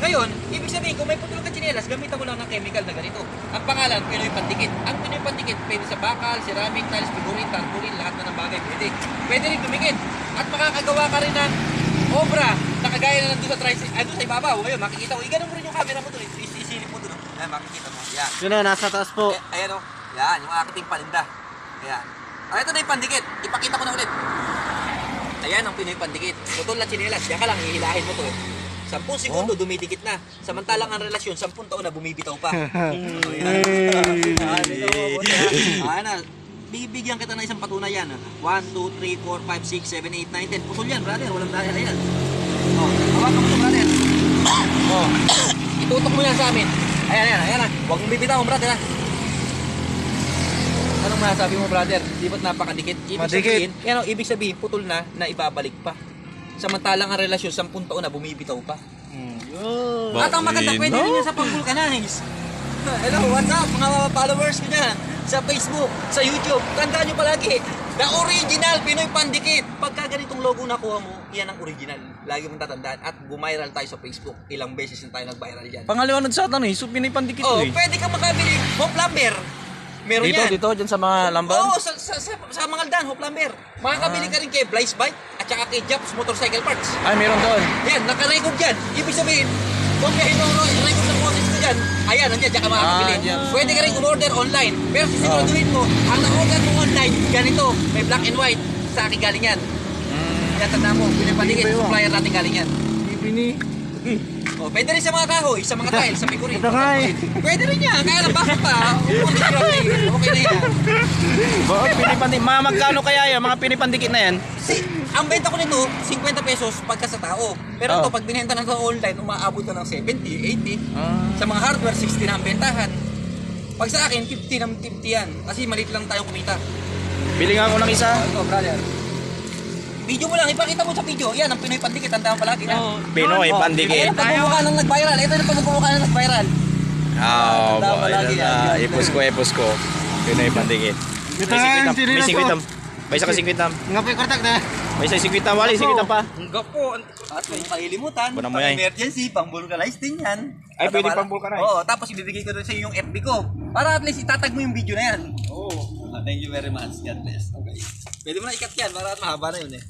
Ngayon, ibig sabihin, kung may putol ka tsinelas, gamitan mo lang ng chemical na ganito. Ang pangalan, Pinoy Pandikit. Ang Pinoy Pandikit, pwede sa bakal, ceramic, tiles, figurin, tarpaulin, lahat na ng bagay pwede. Pwede rin dumikit. At makakagawa ka rin ng obra na kagaya na nandun sa doon sa ibabaw. Ayun, makikita ko. Iganon mo rin yung camera mo doon. Isilip mo doon. Ayan, makikita mo. Yan. Yun na, nasa taas po. Ayan o. Yan, yung aking paninda. Ayan. Ito na yung pandikit. Ipakita ko na ulit. Ayan ang Pinoy Pandikit. Putol na tsinelas. Yan ka lang, hihilahin mo to. 10 segundo, dumidikit na. Samantalang ang relasyon, 10 taon na bumibitaw pa. Ayan na. Bibigyan kita ng isang patunayan. 1, 2, 3, 4, 5, 6, 7, 8, 9, 10. Pusol yan, brother. Walang dahil. Ayan. Hawakan mo ito, brother. Itutok mo yan sa amin. Ayan. Huwag mong bibitaw, brother. Anong masasabi mo, brother? Di ba't napakadikit? Ibig sabihin, putol na ibabalik pa. Samantalang ang relasyon, 10 taon na bumibitaw pa. At ang maganda, pwede rin yan sa pang-vulcanize. Hello, what's up mga followers ko dyan? Sa Facebook, sa YouTube. Tandaan nyo palagi, the original Pinoy Pandikit. Pagka ganitong logo nakuha mo, yan ang original. Lagi mong tatandaan. At bumiral tayo sa Facebook. Ilang beses na tayo nag-viral dyan. Pangaliwanag sa atin so Pinoy Pandikit pwede kang makabili. Home Plumber. Meron dito, yan. dito, dyan sa mga lamban? Oo, sa mga aldan, Home Plumber. Makakabili ka rin kay Blaze Bike at saka kay Japs Motorcycle Parts. Ay, meron doon. Yan, naka-record yan. Ibig sabihin, kung kayo record ng boses ko dyan, ayan, nandiyan, dyan ka makakabili. Pwede ka rin umorder online. Pero sisiguraduhin mo, ang na-order mo online, ganito, may black and white, sa akin galing yan. Yan, tanda mo, pinapaligid, supplier natin galing yan. Pwede rin sa mga kahoy, sa mga tiles, sa figurin. Pwede rin yan, kaya lang bakit pa? Okay na yan. Pinoy Pandikit. Mga magkano kaya yan? Mga Pinoy Pandikit na yan? Ang benta ko nito, 50 pesos pagka sa tao. Pero ito, pag binenta na ito online, umaabot na ng 70, 80. Sa mga hardware, 60 na ang bentahan. Pag sa akin, 50 ng 50 yan. Kasi maliit lang tayong kumita. Bili nga ako ng isa. Ito, brother. Video mo lang, ipakita mo sa video. Yan, ang Pinoy Pandikit. Tandaan palagi na. Pinoy Pandikit. Ito, pagmumukha ng nag-viral. Ito yung pagmumukha ng nag-viral. Ipos ko. Pinoy Pandikit. May 50. May isa ka 50. Nga po yung kartak na. May isa 50. Wali, 50 pa. Hanggang po. At kung kalilimutan, Bunan mo pang yan. emergency, pang vulcanize din yan. Ay, pwede pang vulcanize. Oo, tapos ibibigay ko rin sa iyo yung FB ko. Para at least itatag mo yung video na yan. Oo. Thank you very much. God bless. Okay. Pwede mo na ikat yan para mahaba na yun eh.